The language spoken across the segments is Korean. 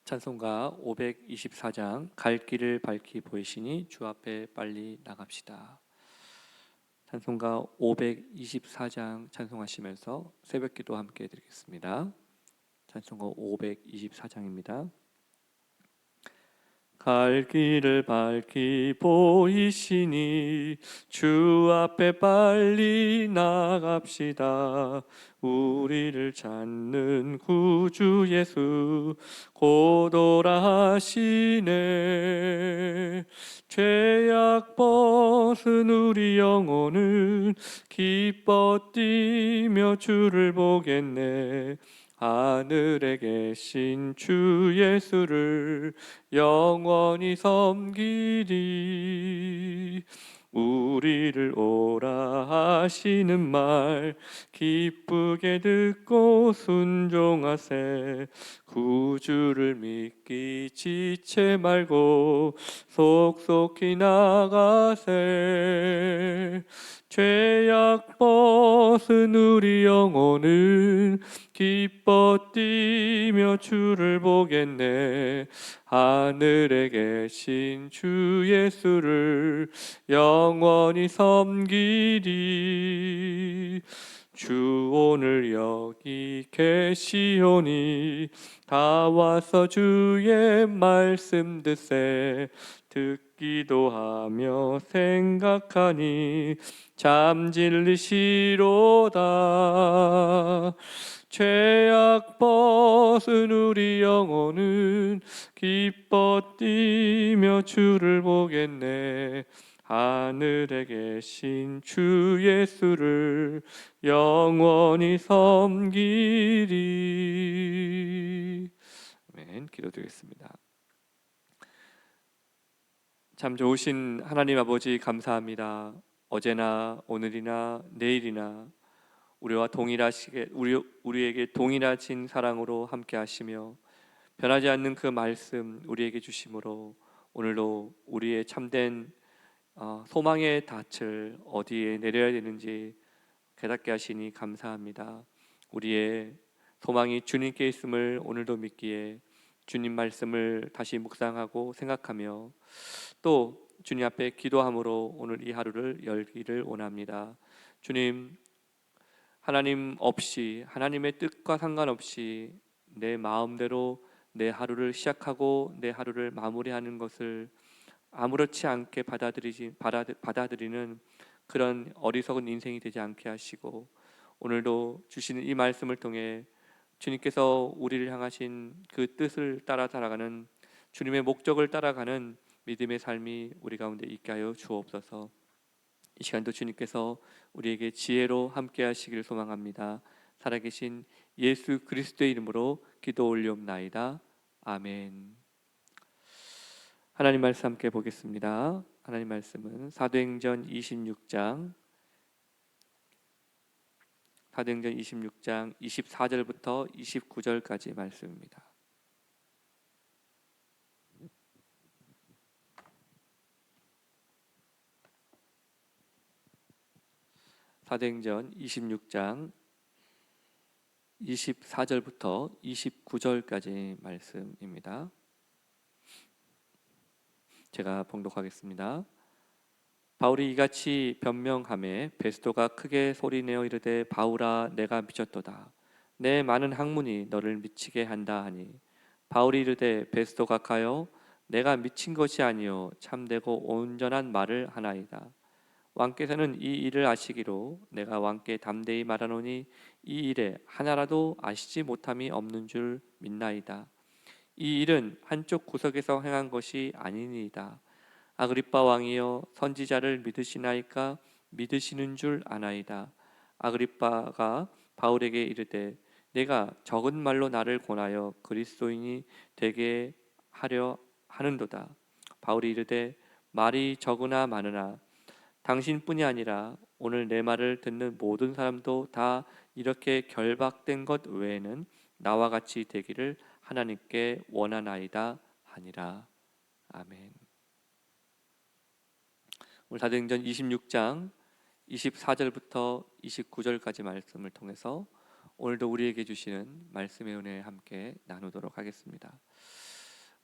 찬송가 524장 갈 길을 밝히 보이시니 주 앞에 빨리 나갑시다. 찬송가 524장 찬송하시면서 새벽기도 함께 드리겠습니다. 찬송가 524장입니다. 갈 길을 밝히 보이시니 주 앞에 빨리 나갑시다. 우리를 찾는 구주 예수 곧 오라 하시네. 죄악 벗은 우리 영혼은 기뻐 뛰며 주를 보겠네. 하늘에 계신 주 예수를 영원히 섬기리. 우리를 오라 하시는 말 기쁘게 듣고 순종하세. 구주를 믿기 지체 말고 속속히 나가세. 죄악 벗은 우리 영혼은 기뻐 뛰며 주를 보겠네. 하늘에 계신 주 예수를 영원히 섬기리. 주 오늘 여기 계시오니 다 와서 주의 말씀 듣세. 듣기도 하며 생각하니 잠질리시로다. 죄악 벗은 우리 영혼은 기뻐 뛰며 주를 보겠네. 하늘에 계신 주 예수를 영원히 섬기리. 아멘. 기도드리겠습니다. 참 좋으신 하나님 아버지 감사합니다. 어제나 오늘이나 내일이나 우리에게 동일하신 사랑으로 함께 하시며 변하지 않는 그 말씀 우리에게 주심으로 오늘도 우리의 참된 소망의 닻을 어디에 내려야 되는지 깨닫게 하시니 감사합니다. 우리의 소망이 주님께 있음을 오늘도 믿기에 주님 말씀을 다시 묵상하고 생각하며 또 주님 앞에 기도함으로 오늘 이 하루를 열기를 원합니다. 주님, 하나님 없이, 하나님의 뜻과 상관없이 내 마음대로 내 하루를 시작하고 내 하루를 마무리하는 것을 아무렇지 않게 받아들이는 그런 어리석은 인생이 되지 않게 하시고, 오늘도 주시는 이 말씀을 통해 주님께서 우리를 향하신 그 뜻을 따라 살아가는, 주님의 목적을 따라가는 믿음의 삶이 우리 가운데 있게 하여 주옵소서. 이 시간도 주님께서 우리에게 지혜로 함께 하시기를 소망합니다. 살아계신 예수 그리스도의 이름으로 기도 올리옵나이다. 아멘. 하나님 말씀 함께 보겠습니다. 하나님 말씀은 사도행전 26장 24절부터 29절까지 말씀입니다. 사도행전 26장 24절부터 29절까지 말씀입니다. 제가 봉독하겠습니다. 바울이 이같이 변명하매 베스도가 크게 소리내어 이르되 바울아 내가 미쳤도다. 내 많은 학문이 너를 미치게 한다 하니 바울이 이르되 베스도 각하여 내가 미친 것이 아니요 참되고 온전한 말을 하나이다. 왕께서는 이 일을 아시기로 내가 왕께 담대히 말하노니 이 일에 하나라도 아시지 못함이 없는 줄 믿나이다. 이 일은 한쪽 구석에서 행한 것이 아니니이다. 아그리빠 왕이여 선지자를 믿으시나이까? 믿으시는 줄 아나이다. 아그리빠가 바울에게 이르되 내가 적은 말로 나를 권하여 그리스도인이 되게 하려 하는도다. 바울이 이르되 말이 적으나 많으나 당신뿐이 아니라 오늘 내 말을 듣는 모든 사람도 다 이렇게 결박된 것 외에는 나와 같이 되기를 하나님께 원하나이다 하니라. 아멘. 오늘 사도행전 26장 24절부터 29절까지 말씀을 통해서 오늘도 우리에게 주시는 말씀의 은혜 함께 나누도록 하겠습니다.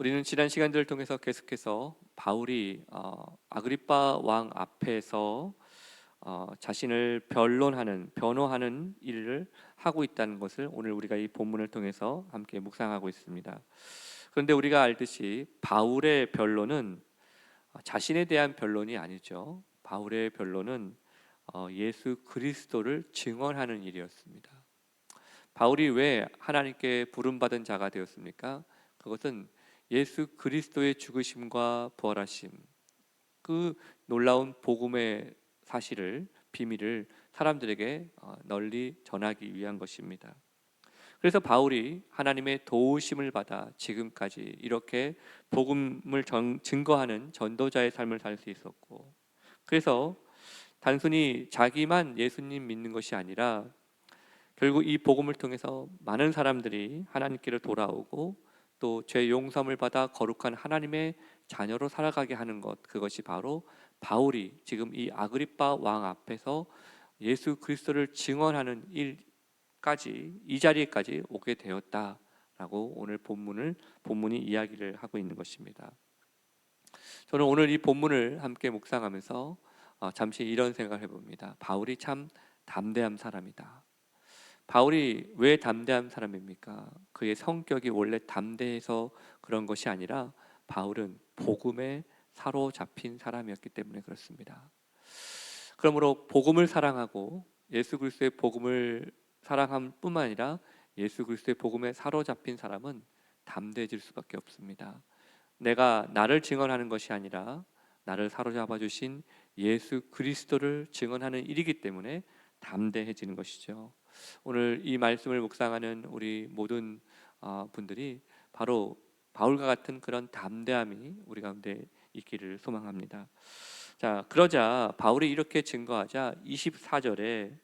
우리는 지난 시간들을 통해서 계속해서 바울이 아그리빠 왕 앞에서 자신을 변호하는 일을 하고 있다는 것을 오늘 우리가 이 본문을 통해서 함께 묵상하고 있습니다. 그런데 우리가 알듯이 바울의 변론은 자신에 대한 변론이 아니죠. 바울의 변론은 예수 그리스도를 증언하는 일이었습니다. 바울이 왜 하나님께 부름받은 자가 되었습니까? 그것은 예수 그리스도의 죽으심과 부활하심, 그 놀라운 복음의 사실을, 비밀을 사람들에게 널리 전하기 위한 것입니다. 그래서 바울이 하나님의 도우심을 받아 지금까지 이렇게 복음을 증거하는 전도자의 삶을 살 수 있었고, 그래서 단순히 자기만 예수님 믿는 것이 아니라 결국 이 복음을 통해서 많은 사람들이 하나님께로 돌아오고 또 죄 용서함을 받아 거룩한 하나님의 자녀로 살아가게 하는 것, 그것이 바로 바울이 지금 이 아그리빠 왕 앞에서 예수 그리스도를 증언하는 일까지, 이 자리에까지 오게 되었다라고 오늘 본문이 이야기를 하고 있는 것입니다. 저는 오늘 이 본문을 함께 묵상하면서 잠시 이런 생각을 해봅니다. 바울이 참 담대한 사람이다. 바울이 왜 담대한 사람입니까? 그의 성격이 원래 담대해서 그런 것이 아니라 바울은 복음에 사로잡힌 사람이었기 때문에 그렇습니다. 그러므로 복음을 사랑하고 예수 그리스도의 복음을 사랑함 뿐만 아니라 예수 그리스도의 복음에 사로잡힌 사람은 담대해질 수밖에 없습니다. 내가 나를 증언하는 것이 아니라 나를 사로잡아 주신 예수 그리스도를 증언하는 일이기 때문에 담대해지는 것이죠. 오늘 이 말씀을 묵상하는 우리 모든 분들이 바로 바울과 같은 그런 담대함이 우리 가운데 있기를 소망합니다. 자, 그러자 바울이 이렇게 증거하자 24절에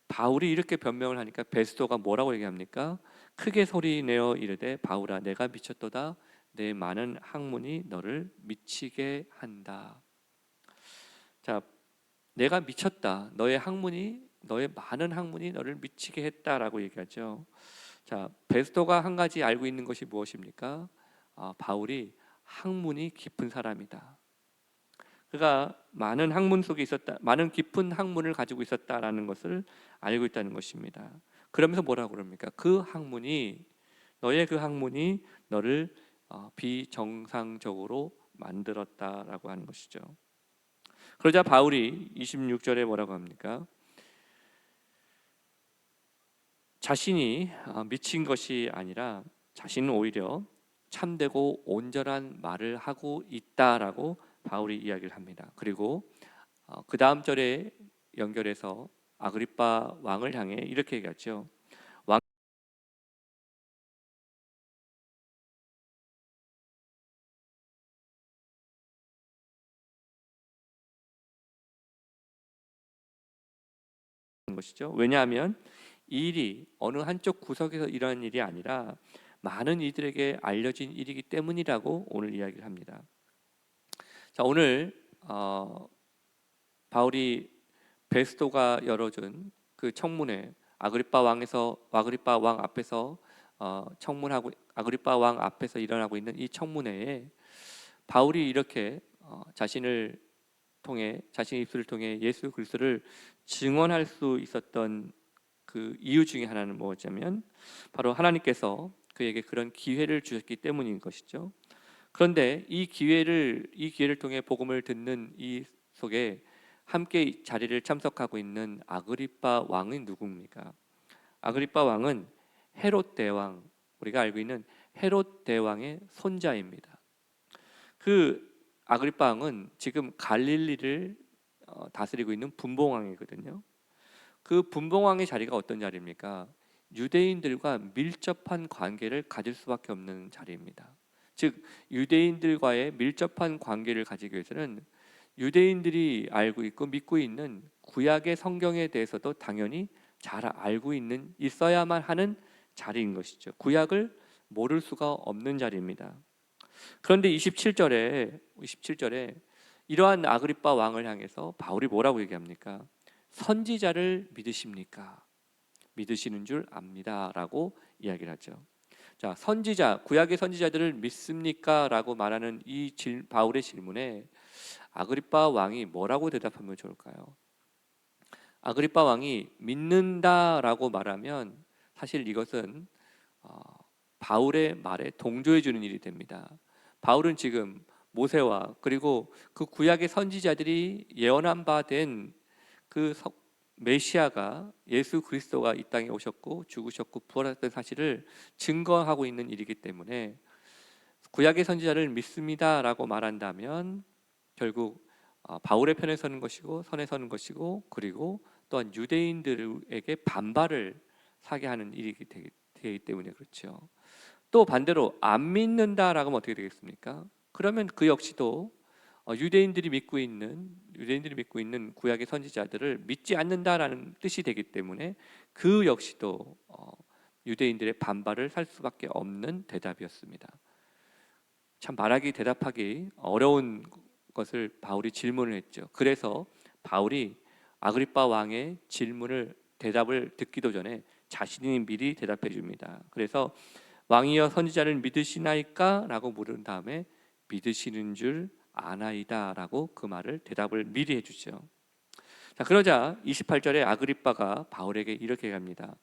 바울이 이렇게 변명을 하니까 베스도가 뭐라고 얘기합니까? 크게 소리내어 이르되 바울아 내가 미쳤도다. 내 많은 학문이 너를 미치게 한다. 자, 내가 미쳤다. 너의 많은 학문이 너를 미치게 했다라고 얘기하죠. 자, 베스도가 한 가지 알고 있는 것이 무엇입니까? 바울이 학문이 깊은 사람이다. 그가 많은 학문 속에 있었다, 많은 깊은 학문을 가지고 있었다라는 것을 알고 있다는 것입니다. 그러면서 뭐라고 그럽니까? 너의 그 학문이 너를 비정상적으로 만들었다라고 하는 것이죠. 그러자 바울이 26절에 뭐라고 합니까? 자신이 미친 것이 아니라 자신은 오히려 참되고 온전한 말을 하고 있다라고 바울이 이야기를 합니다. 그리고 그 다음 절에 연결해서 아그리빠 왕을 향해 이렇게 얘기하죠. 왕 것이죠. 왜냐하면 이 일이 어느 한쪽 구석에서 일어난 일이 아니라 많은 이들에게 알려진 일이기 때문이라고 오늘 이야기를 합니다. 자, 오늘 바울이 베스도가 열어준 그 청문회, 아그리빠 왕 앞에서 청문하고 아그리빠 왕 앞에서 일어나고 있는 이 청문회에 바울이 이렇게 자신의 입술을 통해 예수 그리스도를 증언할 수 있었던 그 이유 중에 하나는 뭐였냐면 바로 하나님께서 그에게 그런 기회를 주셨기 때문인 것이죠. 그런데 이 기회를 통해 복음을 듣는 이 속에 함께 자리를 참석하고 있는 아그리빠 왕은 누굽니까? 아그리빠 왕은 헤롯 대왕, 우리가 알고 있는 헤롯 대왕의 손자입니다. 그 아그리빠 왕은 지금 갈릴리를 다스리고 있는 분봉왕이거든요. 그 분봉왕의 자리가 어떤 자리입니까? 유대인들과 밀접한 관계를 가질 수밖에 없는 자리입니다. 즉 유대인들과의 밀접한 관계를 가지기 위해서는 유대인들이 알고 있고 믿고 있는 구약의 성경에 대해서도 당연히 잘 알고 있어야만 하는 자리인 것이죠. 구약을 모를 수가 없는 자리입니다. 그런데 27절에 이러한 아그리빠 왕을 향해서 바울이 뭐라고 얘기합니까? 선지자를 믿으십니까? 믿으시는 줄 압니다라고 이야기를 하죠. 자, 선지자, 구약의 선지자들을 믿습니까? 라고 말하는 이 바울의 질문에 아그리빠 왕이 뭐라고 대답하면 좋을까요? 아그리빠 왕이 믿는다라고 말하면 사실 이것은 어, 바울의 말에 동조해 주는 일이 됩니다. 바울은 지금 모세와 그리고 그 구약의 선지자들이 예언한 바 된 그 메시아가 예수 그리스도가 이 땅에 오셨고 죽으셨고 부활했던 사실을 증거하고 있는 일이기 때문에 구약의 선지자를 믿습니다라고 말한다면 결국 바울의 편에 서는 것이고 선에 서는 것이고 그리고 또한 유대인들에게 반발을 사게 하는 일이 되기 때문에 그렇죠. 또 반대로 안 믿는다라고 하면 어떻게 되겠습니까? 그러면 그 역시도 유대인들이 믿고 있는 구약의 선지자들을 믿지 않는다라는 뜻이 되기 때문에 그 역시도 유대인들의 반발을 살 수밖에 없는 대답이었습니다. 참 말하기 대답하기 어려운 것을 바울이 질문을 했죠. 그래서 바울이 아그리빠 왕의 대답을 듣기도 전에 자신이 미리 대답해 줍니다. 그래서 왕이여 선지자를 믿으시나이까? 라고 물은 다음에 믿으시는 줄 아나이다 라고 그 말을 대답을 미리 해주죠. 자, 그러자 28절에 아그리빠가 바울에게 이렇게 합니다.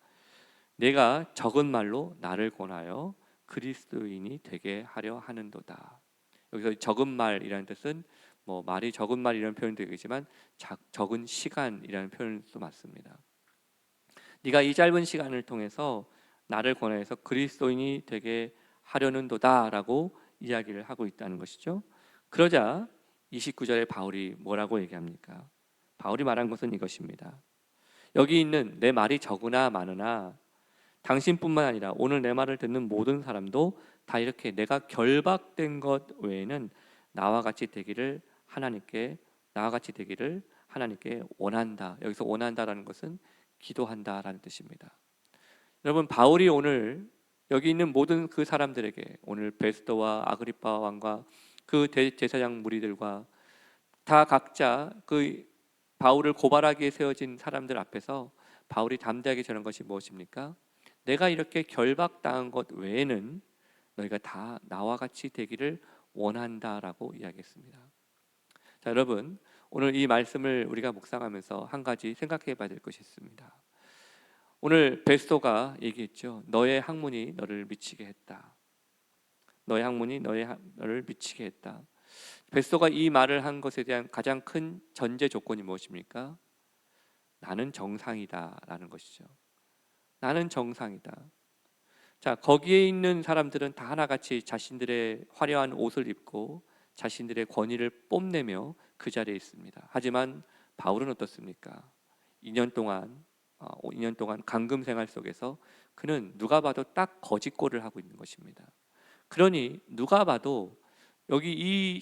내가 적은 말로 나를 권하여 그리스도인이 되게 하려 하는도다. 여기서 적은 말이라는 뜻은 말이 적은 말이라는 표현도 되겠지만 적은 시간이라는 표현도 맞습니다. 네가 이 짧은 시간을 통해서 나를 권하여서 그리스도인이 되게 하려는도다라고 이야기를 하고 있다는 것이죠. 그러자 29절에 바울이 뭐라고 얘기합니까? 바울이 말한 것은 이것입니다. 여기 있는 내 말이 적으나 많으나 당신뿐만 아니라 오늘 내 말을 듣는 모든 사람도 다 이렇게 내가 결박된 것 외에는 나와 같이 되기를 하나님께 원한다. 여기서 원한다라는 것은 기도한다라는 뜻입니다. 여러분, 바울이 오늘 여기 있는 모든 그 사람들에게 오늘 베스도와 아그리파 왕과 그 대제사장 무리들과 다 각자 그 바울을 고발하기 위해 세워진 사람들 앞에서 바울이 담대하게 전한 것이 무엇입니까? 내가 이렇게 결박당한 것 외에는 너희가 다 나와 같이 되기를 원한다라고 이야기했습니다. 자, 여러분, 오늘 이 말씀을 우리가 묵상하면서 한 가지 생각해 봐야 될 것이 있습니다. 오늘 베스도가 얘기했죠. 너의 학문이 너를 미치게 했다. 너의 학문이 너를 미치게 했다. 베스도가 이 말을 한 것에 대한 가장 큰 전제 조건이 무엇입니까? 나는 정상이다라는 것이죠. 나는 정상이다. 자, 거기에 있는 사람들은 다 하나같이 자신들의 화려한 옷을 입고 자신들의 권위를 뽐내며 그 자리에 있습니다. 하지만 바울은 어떻습니까? 2년 동안 감금 생활 속에서 그는 누가 봐도 딱 거짓골을 하고 있는 것입니다. 그러니 누가 봐도 여기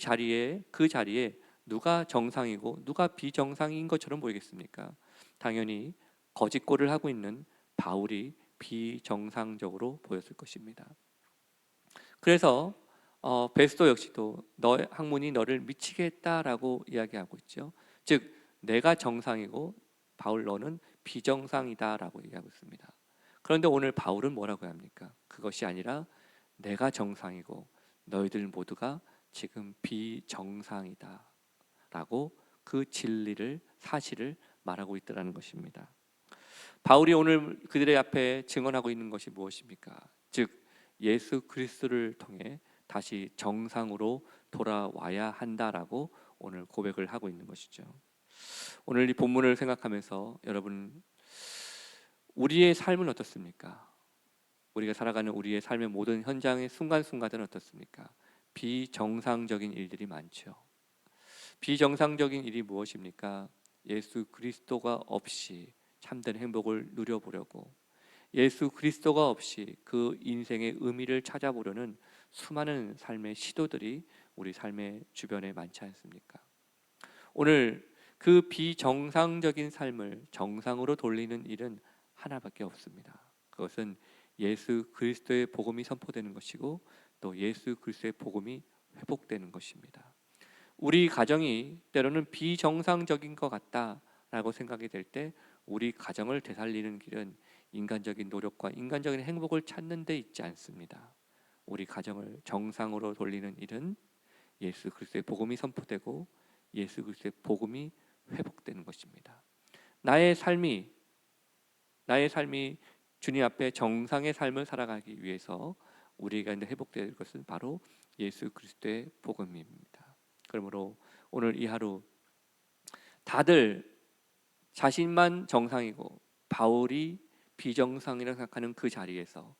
그 자리에 누가 정상이고 누가 비정상인 것처럼 보이겠습니까? 당연히 거짓골을 하고 있는 바울이 비정상적으로 보였을 것입니다. 그래서 베스도 역시도 너의 학문이 너를 미치게 했다라고 이야기하고 있죠. 즉 내가 정상이고 바울 너는 비정상이다라고 얘기하고 있습니다. 그런데 오늘 바울은 뭐라고 합니까? 그것이 아니라 내가 정상이고 너희들 모두가 지금 비정상이다라고 그 사실을 말하고 있다는 것입니다. 바울이 오늘 그들의 앞에 증언하고 있는 것이 무엇입니까? 즉 예수 그리스도를 통해 다시 정상으로 돌아와야 한다라고 오늘 고백을 하고 있는 것이죠. 오늘 이 본문을 생각하면서 여러분, 우리의 삶은 어떻습니까? 우리가 살아가는 우리의 삶의 모든 현장의 순간순간은 어떻습니까? 비정상적인 일들이 많죠. 비정상적인 일이 무엇입니까? 예수 그리스도가 없이 참된 행복을 누려보려고, 예수 그리스도가 없이 그 인생의 의미를 찾아보려는 수많은 삶의 시도들이 우리 삶의 주변에 많지 않습니까? 오늘 그 비정상적인 삶을 정상으로 돌리는 일은 하나밖에 없습니다. 그것은 예수 그리스도의 복음이 선포되는 것이고 또 예수 그리스도의 복음이 회복되는 것입니다. 우리 가정이 때로는 비정상적인 것 같다라고 생각이 될 때 우리 가정을 되살리는 길은 인간적인 노력과 인간적인 행복을 찾는 데 있지 않습니다. 우리 가정을 정상으로 돌리는 일은 예수 그리스도의 복음이 선포되고 예수 그리스도의 복음이 회복되는 것입니다. 나의 삶이 주님 앞에 정상의 삶을 살아가기 위해서 우리가 회복될 것은 바로 예수 그리스도의 복음입니다. 그러므로 오늘 이 하루 다들 자신만 정상이고 바울이 비정상이라고 생각하는 그 자리에서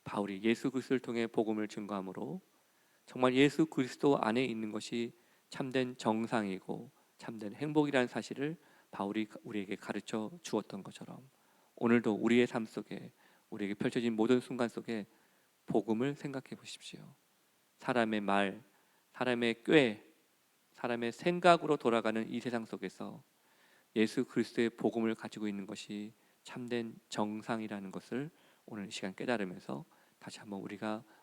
바울이 예수 그리스도를 통해 복음을 증거함으로 정말 예수 그리스도 안에 있는 것이 참된 정상이고 참된 행복이라는 사실을 바울이 우리에게 가르쳐 주었던 것처럼 오늘도 우리의 삶 속에 우리에게 펼쳐진 모든 순간 속에 복음을 생각해 보십시오. 사람의 말, 사람의 꾀, 사람의 생각으로 돌아가는 이 세상 속에서 예수 그리스도의 복음을 가지고 있는 것이 참된 정상이라는 것을 오늘 이 시간 깨달으면서 다시 한번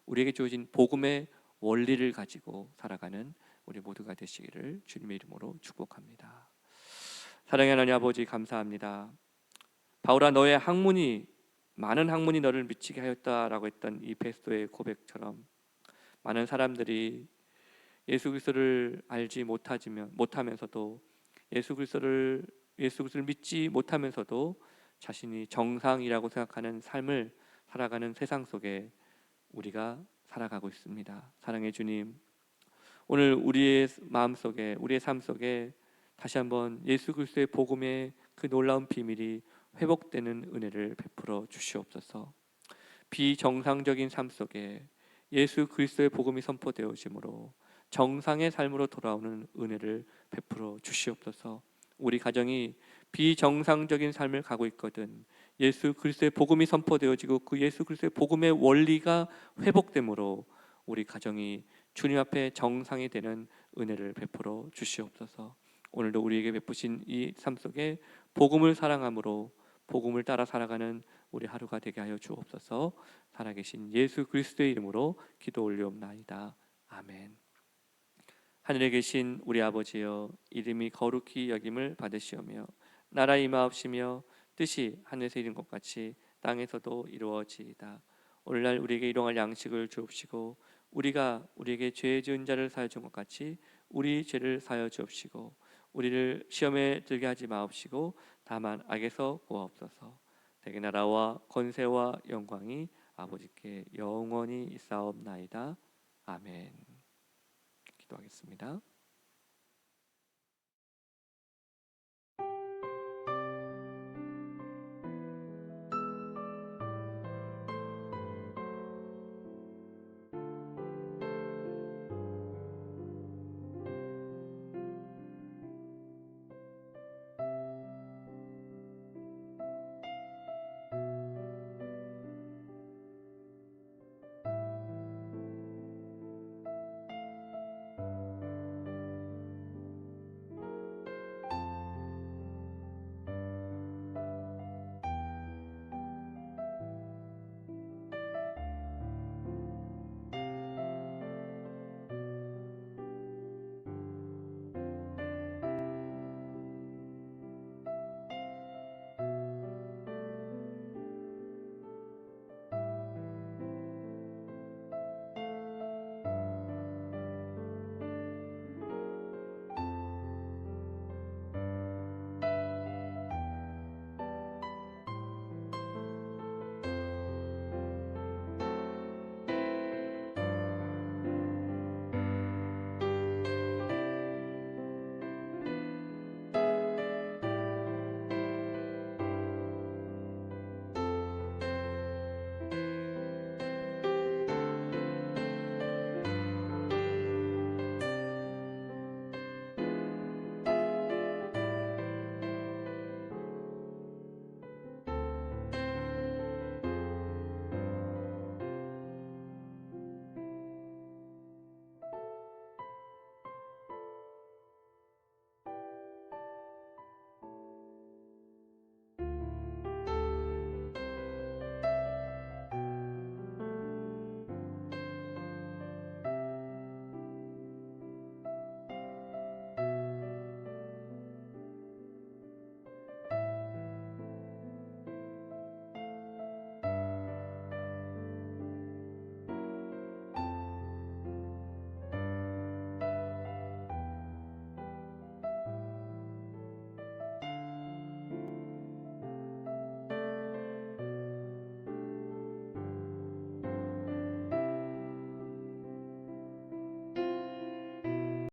우리에게 주어진 복음의 원리를 가지고 살아가는 우리 모두가 되시기를 주님의 이름으로 축복합니다. 사랑의 하나님 아버지 감사합니다. 바울아 너의 많은 학문이 너를 미치게 하였다라고 했던 이 베스도의 고백처럼 많은 사람들이 예수 그리스도를 알지 못하면서도 예수 그리스도를 믿지 못하면서도 자신이 정상이라고 생각하는 삶을 살아가는 세상 속에 우리가 살아가고 있습니다. 사랑의 주님, 오늘 우리의 마음속에 우리의 삶 속에 다시 한번 예수 그리스도의 복음의 그 놀라운 비밀이 회복되는 은혜를 베풀어 주시옵소서. 비정상적인 삶 속에 예수 그리스도의 복음이 선포되어짐으로 정상의 삶으로 돌아오는 은혜를 베풀어 주시옵소서. 우리 가정이 비정상적인 삶을 가고 있거든 예수 그리스도의 복음이 선포되어지고 그 예수 그리스도의 복음의 원리가 회복되므로 우리 가정이 주님 앞에 정상이 되는 은혜를 베풀어 주시옵소서. 오늘도 우리에게 베푸신 이 삶 속에 복음을 사랑함으로 복음을 따라 살아가는 우리 하루가 되게 하여 주옵소서. 살아계신 예수 그리스도의 이름으로 기도 올리옵나이다. 아멘. 하늘에 계신 우리 아버지여, 이름이 거룩히 여김을 받으시오며 나라 임하옵시며 뜻이 하늘에서 이룬 것 같이 땅에서도 이루어지이다. 오늘날 우리에게 일용할 양식을 주옵시고 우리가 우리에게 죄 지은 자를 사하여 준 것 같이 우리 죄를 사하여 주옵시고 우리를 시험에 들게 하지 마옵시고 다만 악에서 구하옵소서. 대개 나라와 권세와 영광이 아버지께 영원히 있사옵나이다. 아멘. 기도하겠습니다.